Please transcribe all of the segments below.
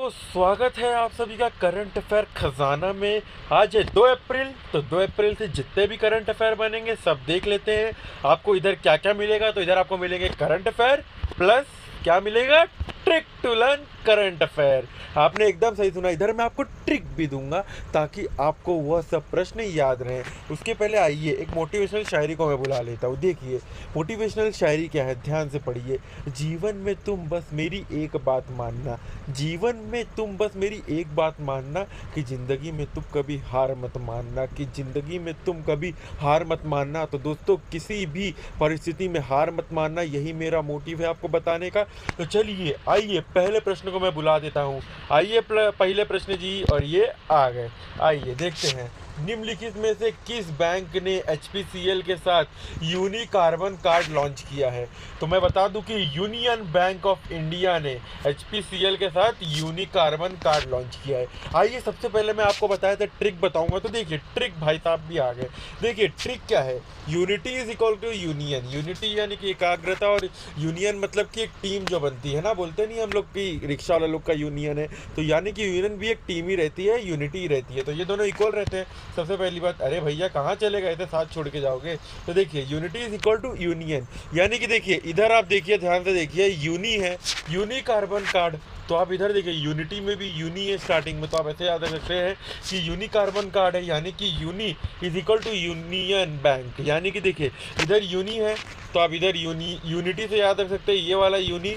तो स्वागत है आप सभी का करंट अफेयर खजाना में। आज है 2 अप्रैल, तो 2 अप्रैल से जितने भी करंट अफेयर बनेंगे सब देख लेते हैं। आपको इधर क्या क्या मिलेगा, तो इधर आपको मिलेंगे करंट अफेयर प्लस क्या मिलेगा, trick to learn current affair. आपने एकदम सही सुना, इधर मैं आपको ट्रिक भी दूंगा ताकि आपको वह सब प्रश्न याद रहें। उसके पहले आइए एक मोटिवेशनल शायरी को मैं बुला लेता हूँ। देखिए मोटिवेशनल शायरी क्या है, ध्यान से पढ़िए। जीवन में तुम बस मेरी एक बात मानना, जीवन में तुम बस मेरी एक बात मानना कि ज़िंदगी में तुम कभी हार मत मानना, कि ज़िंदगी में तुम कभी हार मत मानना। तो दोस्तों किसी भी परिस्थिति में हार मत मानना, यही मेरा मोटिव है आपको बताने का। तो चलिए आइए पहले प्रश्न को मैं बुला देता हूँ। आइए पहले प्रश्न जी, और ये आ गए। आइए देखते हैं, निम्नलिखित में से किस बैंक ने HPCL के साथ यूनिकार्बन कार्ड लॉन्च किया है। तो मैं बता दूं कि यूनियन बैंक ऑफ इंडिया ने HPCL के साथ यूनिकार्बन कार्ड लॉन्च किया है। आइए सबसे पहले मैं आपको बताया था ट्रिक बताऊंगा, तो देखिए ट्रिक भाई साहब भी आ गए। देखिए ट्रिक क्या है, unity is equal to union. Unity यानी कि एकाग्रता, और यूनियन मतलब कि एक टीम जो बनती है ना, बोलते नहीं हम लोग कि रिक्शा वाला लोग का यूनियन है, तो यानी कि यूनियन भी एक टीम ही रहती है, यूनिटी ही रहती है। तो ये दोनों इक्वल रहते हैं। सबसे पहली बात, अरे भैया कहाँ चले गए थे, साथ छोड़ के जाओगे। तो देखिए unity is equal to union, यानी कि देखिए इधर आप देखिए, ध्यान से देखिए, यूनी है, यूनी कार्बन कार्ड। तो आप इधर देखिए यूनिटी में भी यूनी है स्टार्टिंग में, तो आप ऐसे याद रख सकते हैं कि यूनी कार्बन कार्ड है, यानी कि uni is equal to union bank. यानी कि देखिए इधर यूनी है, तो आप इधर यूनिटी से याद रख सकते हैं ये वाला यूनी,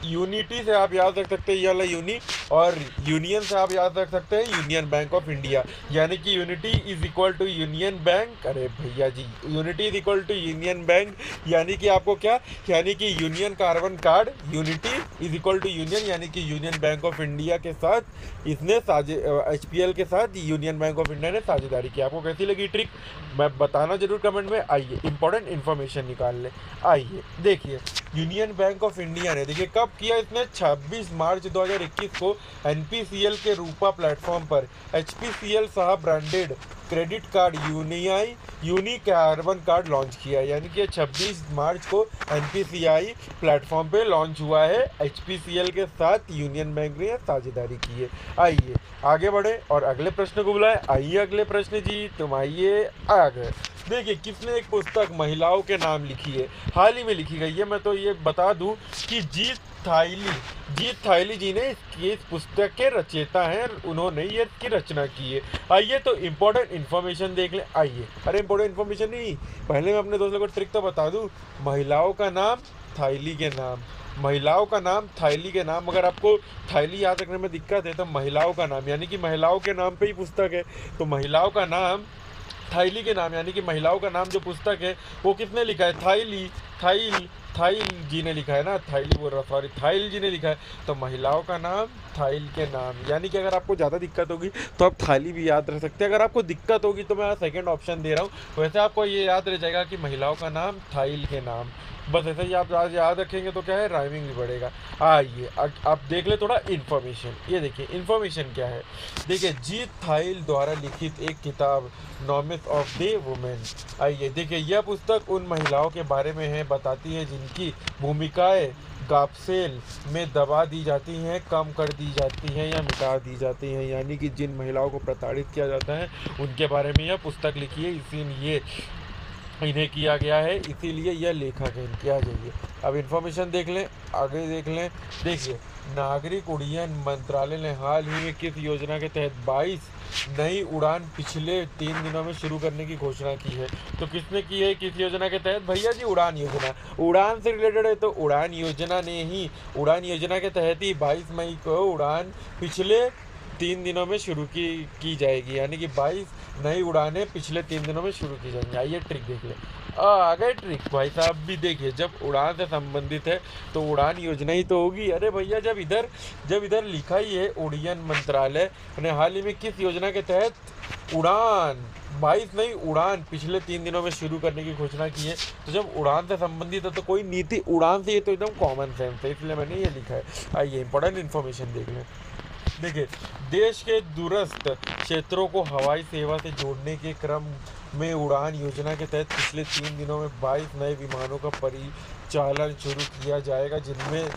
यूनिटी से आप याद रख सकते हैं ये वाला यूनी, और यूनियन से आप याद रख सकते हैं यूनियन बैंक ऑफ इंडिया। यानी कि unity is equal to union bank, अरे भैया जी unity is equal to union bank, यानी कि आपको क्या, यानी कि union carbon card, unity is equal to union, यानी कि यूनियन बैंक ऑफ इंडिया के साथ इसने HPL के साथ यूनियन बैंक ऑफ इंडिया ने साझेदारी की। आपको कैसी लगी ट्रिक, मैं बताना जरूर कमेंट में। आइए इंपॉर्टेंट इन्फॉर्मेशन निकाल ले। आइए देखिए, यूनियन बैंक ऑफ इंडिया ने देखिए कब किया, इसने 26 मार्च 2021 को NPCL के रूपा प्लेटफॉर्म पर HPCL साहब branded credit card uni carbon card launch किया। यानी कि 26 मार्च को NPCI प्लेटफॉर्म पे लॉन्च हुआ है, HPCL के साथ यूनियन बैंक ने साझेदारी की है। आइए आगे बढ़े और अगले प्रश्न को बुलाए। आइए अगले प्रश्न जी, तुम आइए आगे। देखिए किसने एक पुस्तक महिलाओं के नाम लिखी है, हाल ही में लिखी गई है। मैं तो ये बता दूं कि जीत थाइली जी ने इस पुस्तक के रचयिता हैं, उन्होंने ये की रचना की है। आइए तो इम्पोर्टेंट इन्फॉर्मेशन देख लें। आइए, अरे इम्पोर्टेंट इन्फॉर्मेशन नहीं, पहले मैं अपने दोस्तों को ट्रिक तो बता दूं। महिलाओं का नाम थाइली के नाम, महिलाओं का नाम थाइली के नाम। अगर आपको थाइली याद रखने में दिक्कत है तो महिलाओं का नाम, यानी कि महिलाओं के नाम पे ही पुस्तक है, तो महिलाओं का नाम थाइली के नाम, यानी कि महिलाओं का नाम जो पुस्तक है वो किसने लिखा है, थाइल जी ने लिखा है ना, थाइली बोल रहा, सॉरी, थाइल जी ने लिखा है। तो महिलाओं का नाम थाइल के नाम, यानी कि अगर आपको ज़्यादा दिक्कत होगी तो आप थाली भी याद रख सकते हैं। अगर आपको दिक्कत होगी तो मैं सेकंड ऑप्शन दे रहा हूँ, वैसे आपको ये याद रह जाएगा कि महिलाओं का नाम थाइल के नाम। बस ऐसे ही आप आज याद रखेंगे तो क्या है, राइमिंग भी बढ़ेगा। आइए आप देख ले थोड़ा इन्फॉर्मेशन। ये देखिए इन्फॉर्मेशन क्या है, देखिए जीत थाइल द्वारा लिखित एक किताब नॉमिस ऑफ द वुमेन। आइए देखिए, यह पुस्तक उन महिलाओं के बारे में है, बताती है जिनकी भूमिकाएं गापसेल में दबा दी जाती हैं, कम कर दी जाती हैं या मिटा दी जाती हैं। यानी कि जिन महिलाओं को प्रताड़ित किया जाता है उनके बारे में यह पुस्तक लिखी है, इसीलिए इन्हें किया गया है, इसीलिए यह लेखक है इनके। आ जाइए अब इन्फॉर्मेशन देख लें, आगे देख लें। देखिए नागरिक उड्डयन मंत्रालय ने हाल ही में किस योजना के तहत 22 नई उड़ान पिछले 3 दिनों में शुरू करने की घोषणा की है। तो किसने की है, किस योजना के तहत, भैया जी उड़ान योजना, उड़ान से रिलेटेड है तो उड़ान योजना ने ही, उड़ान योजना के तहत ही 22 मई को उड़ान पिछले 3 दिनों में शुरू की जाएगी, यानी कि 22 नई उड़ानें पिछले 3 दिनों में शुरू की जाएंगी। आइए ट्रिक देख ले, आ गए ट्रिक भाई साहब भी। देखिए जब उड़ान से संबंधित है तो उड़ान योजना ही तो होगी। अरे भैया जब इधर लिखा ही है उड्डयन मंत्रालय ने हाल ही में किस योजना के तहत उड़ान 22 नई उड़ान पिछले 3 दिनों में शुरू करने की घोषणा की है, तो जब उड़ान से संबंधित है तो कोई नीति उड़ान से, ये तो एकदम कॉमन सेंस है, इसलिए मैंने ये लिखा है। आइए इंपॉर्टेंट इन्फॉर्मेशन देख लें। देखिए देश के दूरस्थ क्षेत्रों को हवाई सेवा से जोड़ने के क्रम में उड़ान योजना के तहत पिछले 3 दिनों में 22 नए विमानों का परिचालन शुरू किया जाएगा, जिनमें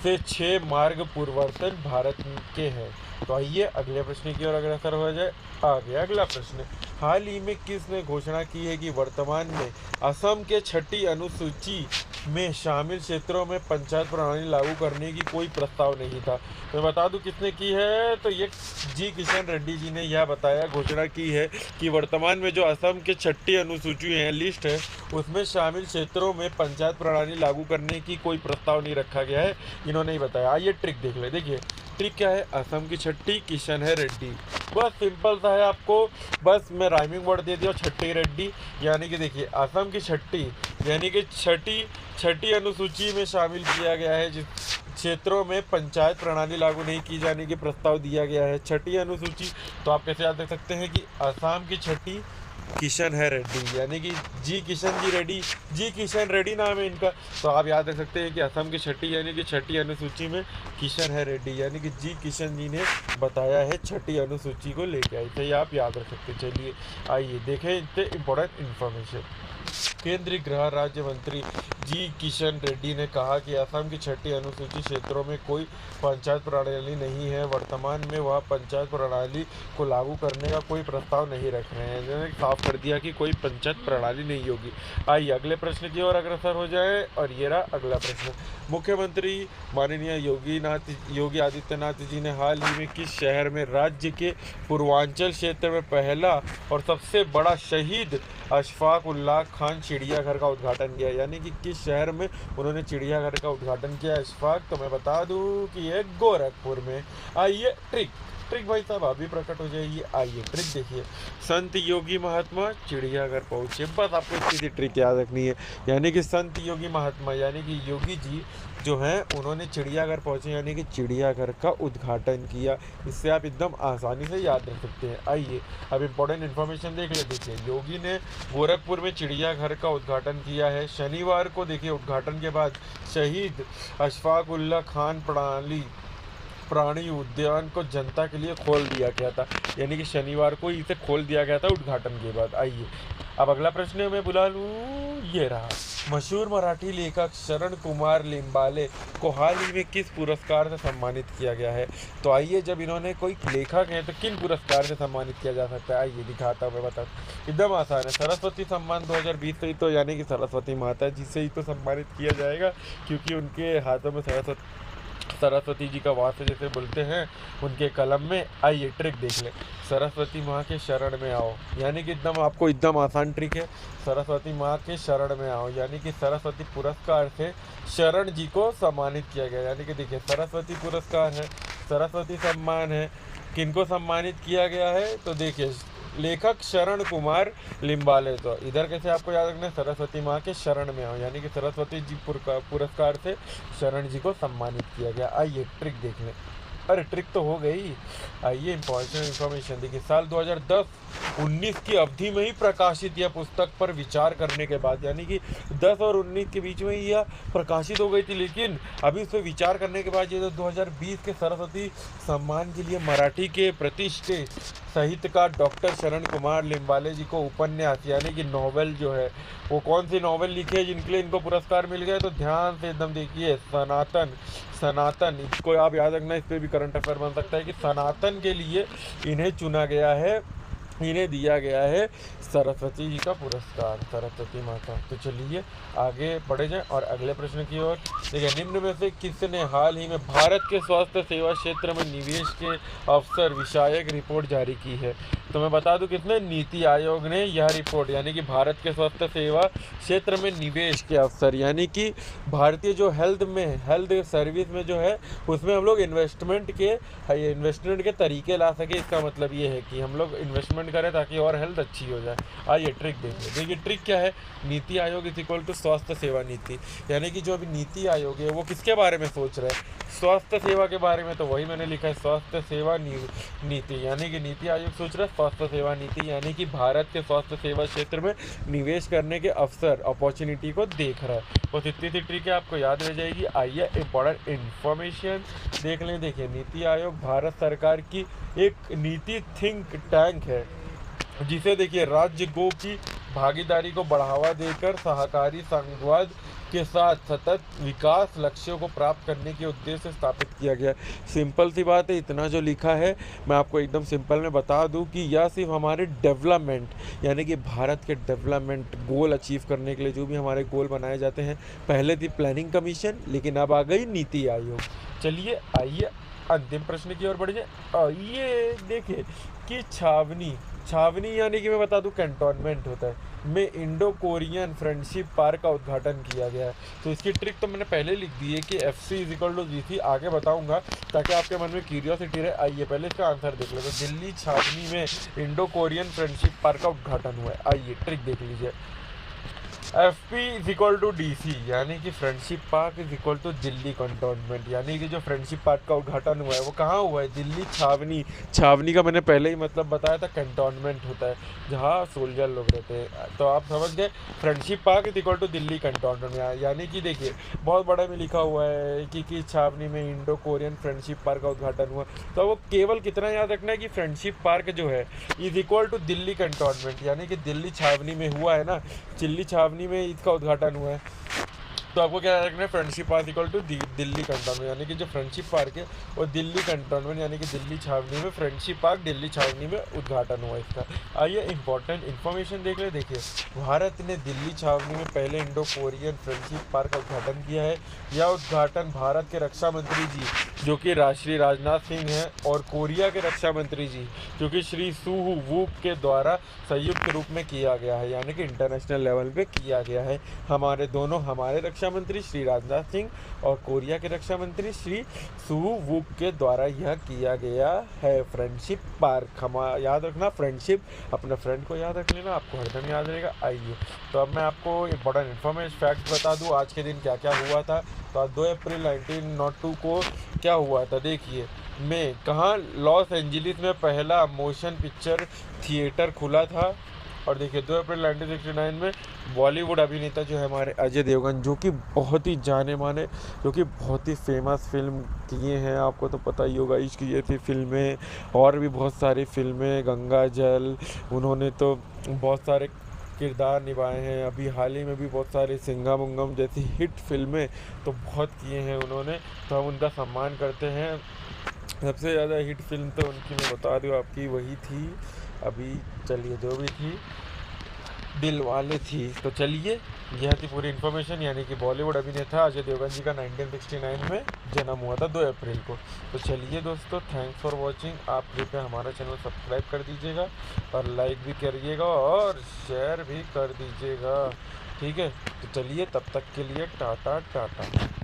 से 6 मार्ग पूर्ववर्तन भारत के हैं। तो आइए अगले प्रश्न की ओर अग्रसर हो जाए। आगे अगला प्रश्न, हाल ही में किसने घोषणा की है कि वर्तमान में असम के 6ठी अनुसूची में शामिल क्षेत्रों में पंचायत प्रणाली लागू करने की कोई प्रस्ताव नहीं था। तो मैं बता दूं किसने की है, तो ये जी किशन रेड्डी जी ने यह बताया, घोषणा की है कि वर्तमान में जो असम के 6ठी अनुसूची है लिस्ट है, उसमें शामिल क्षेत्रों में पंचायत प्रणाली लागू करने की कोई प्रस्ताव नहीं रखा गया है, इन्होंने ही बताया। आइए ट्रिक देख ले। देखिए ट्रिक क्या है, असम की 6ठी किशन है रेड्डी, बस सिंपल सा है, आपको बस मैं राइमिंग वर्ड दे दिया 6ठी रेड्डी, यानी कि देखिए असम की 6ठी यानी कि छठी अनुसूची में शामिल किया गया है जिस क्षेत्रों में पंचायत प्रणाली लागू नहीं की जाने के प्रस्ताव दिया गया है, 6ठी अनुसूची। तो आप कैसे याद रख सकते हैं कि असम की 6ठी किशन है रेड्डी, यानी कि जी किशन जी रेड्डी, जी किशन रेड्डी नाम है इनका। तो आप याद रख सकते हैं कि असम की 6ठी यानी कि 6ठी अनुसूची में किशन है रेड्डी, यानी कि जी किशन जी ने बताया है 6ठी अनुसूची को लेकर आई। तो ये आप याद रख सकते हैं। चलिए आइए देखें इतने इंपॉर्टेंट इन्फॉर्मेशन। केंद्रीय गृह राज्य मंत्री जी किशन रेड्डी ने कहा कि असम की 6ठी अनुसूची क्षेत्रों में कोई पंचायत प्रणाली नहीं है, वर्तमान में वह पंचायत प्रणाली को लागू करने का कोई प्रस्ताव नहीं रख रहे हैं। इन्होंने साफ कर दिया कि कोई पंचायत प्रणाली नहीं होगी। आइए अगले प्रश्न की ओर अग्रसर हो जाए, और ये रहा अगला प्रश्न। मुख्यमंत्री माननीय योगी आदित्यनाथ जी ने हाल ही में किस शहर में राज्य के पूर्वांचल क्षेत्र में पहला और सबसे बड़ा शहीद अशफाक उल्लाह खान चिड़ियाघर का उद्घाटन किया, यानी कि किस शहर में उन्होंने चिड़ियाघर का उद्घाटन किया अशफाक? तो मैं बता दूं कि ये गोरखपुर में। आइए ट्रिक भाई साहब अभी प्रकट हो जाएगी। आइए ट्रिक देखिए, संत योगी महात्मा चिड़ियाघर पहुंचे, बस आपको इतनी सी ट्रिक याद रखनी है, यानी कि संत योगी महात्मा यानी कि योगी जी जो हैं उन्होंने चिड़ियाघर पहुंचे, यानी कि चिड़ियाघर का उद्घाटन किया। इससे आप एकदम आसानी से याद रख सकते हैं। आइए अब इम्पोर्टेंट इन्फॉर्मेशन देख ले। देखिए योगी ने गोरखपुर में चिड़ियाघर का उद्घाटन किया है शनिवार को। देखिए उद्घाटन के बाद शहीद अशफाक उल्लाह खान प्राणी उद्यान को जनता के लिए खोल दिया गया था, यानी कि शनिवार को इसे खोल दिया गया था उद्घाटन के बाद। आइए अब अगला प्रश्न मैं बुला लूँ, ये रहा। मशहूर मराठी लेखक शरण कुमार लिम्बाले को हाल ही में किस पुरस्कार से सम्मानित किया गया है? तो आइए, जब इन्होंने कोई लेखक हैं तो किन पुरस्कार से सम्मानित किया जा सकता है? आइए दिखाता हूँ, मैं बता, एकदम आसान है। सरस्वती सम्मान 2020 से ही तो, यानी कि सरस्वती माता जी से ही तो सम्मानित किया जाएगा, क्योंकि उनके हाथों में सरस्वती जी का वास है, जैसे बोलते हैं उनके कलम में। आइए ट्रिक देख ले, सरस्वती माँ के शरण में आओ, यानी कि आपको एकदम आसान ट्रिक है। सरस्वती माँ के शरण में आओ, यानी कि सरस्वती पुरस्कार से शरण जी को सम्मानित किया गया, यानी कि देखिए सरस्वती पुरस्कार है, सरस्वती सम्मान है, किनको सम्मानित किया गया है? तो देखिए लेखक शरण कुमार लिम्बाले। तो इधर कैसे आपको याद रखना है, सरस्वती माँ के शरण में आओ, यानी कि सरस्वती जी पुरस्कार से शरण जी को सम्मानित किया गया। आइए ट्रिक देख लें। अरे ट्रिक तो हो गई। आइए इंपॉर्टेंट इन्फॉर्मेशन देखिए, साल 2010-19 की अवधि में ही प्रकाशित यह पुस्तक पर विचार करने के बाद, यानी कि 10 और 19 के बीच में ही यह प्रकाशित हो गई थी, लेकिन अभी उस पर विचार करने के बाद ये तो 2020 के सरस्वती सम्मान के लिए मराठी के प्रतिष्ठित साहित्यकार डॉक्टर शरण कुमार लिम्बाले जी को उपन्यास यानी कि नॉवेल जो है, वो कौन सी नॉवेल लिखी है जिनके लिए इनको पुरस्कार मिल गया? तो ध्यान से एकदम देखिए, सनातन, इसको आप याद रखना, इस पर भी करंट अफेयर बन सकता है कि सनातन के लिए इन्हें चुना गया है, इन्हें दिया गया है सरस्वती जी का पुरस्कार, सरस्वती माता। तो चलिए आगे बढ़े जाएं और अगले प्रश्न की ओर। देखिए, निम्न में से किसने हाल ही में भारत के स्वास्थ्य सेवा क्षेत्र में निवेश के अवसर विषयक रिपोर्ट जारी की है? तो मैं बता दूं किसने, नीति आयोग ने यह रिपोर्ट, यानी कि भारत के स्वास्थ्य सेवा क्षेत्र में निवेश के अवसर, यानी कि भारतीय जो हेल्थ सर्विस में जो है उसमें हम लोग इन्वेस्टमेंट के तरीके ला सके। इसका मतलब ये है कि हम लोग इन्वेस्टमेंट करें ताकि और हेल्थ अच्छी हो जाए। आइए ट्रिक देखिए। देखिए ट्रिक क्या है, NITI Aayog is equal to स्वास्थ्य सेवा नीति, यानी कि जो अभी नीति आयोग है वो किसके बारे में सोच रहा है? स्वास्थ्य सेवा के बारे में। तो वही मैंने लिखा है, स्वास्थ्य सेवा नीति, यानी कि नीति आयोग सोच रहा है स्वास्थ्य सेवा नीति, यानी कि भारत के स्वास्थ्य सेवा क्षेत्र में निवेश करने के अवसर, अपॉर्चुनिटी को देख रहा है। बस इतनी सी ट्रिक है, आपको याद रह जाएगी। आइए इंपॉर्टेंट इन्फॉर्मेशन देख लें। देखिए, नीति आयोग भारत सरकार की एक नीति थिंक टैंक है, जिसे देखिए राज्य की भागीदारी को बढ़ावा देकर सहकारी संघवाद के साथ सतत विकास लक्ष्यों को प्राप्त करने के उद्देश्य से स्थापित किया गया। सिंपल सी बात है, इतना जो लिखा है मैं आपको एकदम सिंपल में बता दूं कि यह सिर्फ हमारे डेवलपमेंट यानी कि भारत के डेवलपमेंट गोल अचीव करने के लिए जो भी हमारे गोल बनाए जाते हैं, पहले थी प्लानिंग कमीशन, लेकिन अब आ गई नीति आयोग। चलिए आइए अंतिम प्रश्न की ओर बढ़िए। ये देखिए कि छावनी छावनी यानी कि मैं बता दूं कैंटोनमेंट होता है में इंडो कोरियन फ्रेंडशिप पार्क का उद्घाटन किया गया है। तो इसकी ट्रिक तो मैंने पहले लिख दी है कि FC=GC, आगे बताऊंगा ताकि आपके मन में क्यूरियोसिटी रहे। आइए पहले इसका आंसर देख लेते हैं। दिल्ली छावनी में इंडो कोरियन फ्रेंडशिप पार्क का उद्घाटन हुआ है। आइए ट्रिक देख लीजिए। FP=DC यानी कि फ्रेंडशिप पार्क दिल्ली कंटोनमेंट, यानी कि जो फ्रेंडशिप पार्क का उद्घाटन हुआ है वो कहाँ हुआ है? दिल्ली छावनी। छावनी का मैंने पहले ही मतलब बताया था, कैंटोनमेंट होता है जहाँ सोल्जर लोग रहते हैं। तो आप समझ गए, फ्रेंडशिप पार्क दिल्ली कंटोनमेंट, यानी कि देखिए बहुत बड़े में लिखा हुआ है कि छावनी में इंडो कोरियन फ्रेंडशिप पार्क का उद्घाटन हुआ। तो वो केवल कितना याद रखना है कि फ्रेंडशिप पार्क जो है दिल्ली कंटोनमेंट, यानी कि दिल्ली छावनी में हुआ है ना, दिल्ली छावनी में इसका उद्घाटन हुआ है। तो आपको क्या रखना है? फ्रेंडशिप पार्क दिल्ली कंटोनमेंट, यानी कि जो फ्रेंडशिप पार्क है वो दिल्ली कंटोनमेंट यानी कि दिल्ली छावनी में, फ्रेंडशिप पार्क दिल्ली छावनी में उद्घाटन हुआ इसका। आइए इंपॉर्टेंट इन्फॉर्मेशन देख ले। देखिए भारत ने दिल्ली छावनी में पहले इंडो कोरियन फ्रेंडशिप पार्क का उद्घाटन किया है। यह उद्घाटन भारत के रक्षा मंत्री जी जो कि राष्ट्रीय राजनाथ सिंह हैं और कोरिया के रक्षा मंत्री जी जो कि श्री सुह वूक के द्वारा संयुक्त रूप में किया गया है, यानी कि इंटरनेशनल लेवल पे किया गया है। हमारे रक्षा मंत्री श्री राजनाथ सिंह और कोरिया के रक्षा मंत्री श्री सुह वूक के द्वारा यह किया गया है। फ्रेंडशिप पार्क याद रखना, फ्रेंडशिप, अपने फ्रेंड को याद रख लेना, आपको हरदम याद रहेगा। आइए तो अब मैं आपको इंपॉर्टेंट इन्फॉर्मेशन फैक्ट बता दूं आज के दिन क्या क्या हुआ था। तो 2 अप्रैल 1902 को क्या हुआ था देखिए, में कहाँ लॉस एंजलिस में पहला मोशन पिक्चर थिएटर खुला था। और देखिए 2 अप्रैल 1969 में बॉलीवुड अभिनेता जो है हमारे अजय देवगन, जो कि बहुत ही जाने माने, जो कि बहुत ही फेमस फिल्म किए हैं, आपको तो पता ही होगा, इश्क जैसी फिल्में और भी बहुत सारी फिल्में, गंगा जल, उन्होंने तो बहुत सारे किरदार निभाए हैं। अभी हाल ही में भी बहुत सारे सिंघम उंगम जैसी हिट फिल्में तो बहुत किए हैं उन्होंने, तो हम उनका सम्मान करते हैं। सबसे ज़्यादा हिट फिल्म तो उनकी मैं बता दूँ आपकी वही थी, अभी चलिए जो भी थी, दिल वाले थी। तो चलिए यह थी पूरी इन्फॉर्मेशन, यानी कि बॉलीवुड अभिनेता अजय देवगन जी का 1969 में जन्म हुआ था 2 अप्रैल को। तो चलिए दोस्तों, थैंक्स फॉर वॉचिंग। आप कृपया हमारा चैनल सब्सक्राइब कर दीजिएगा और लाइक भी करिएगा और शेयर भी कर दीजिएगा, ठीक है। तो चलिए तब तक के लिए टाटा टाटा।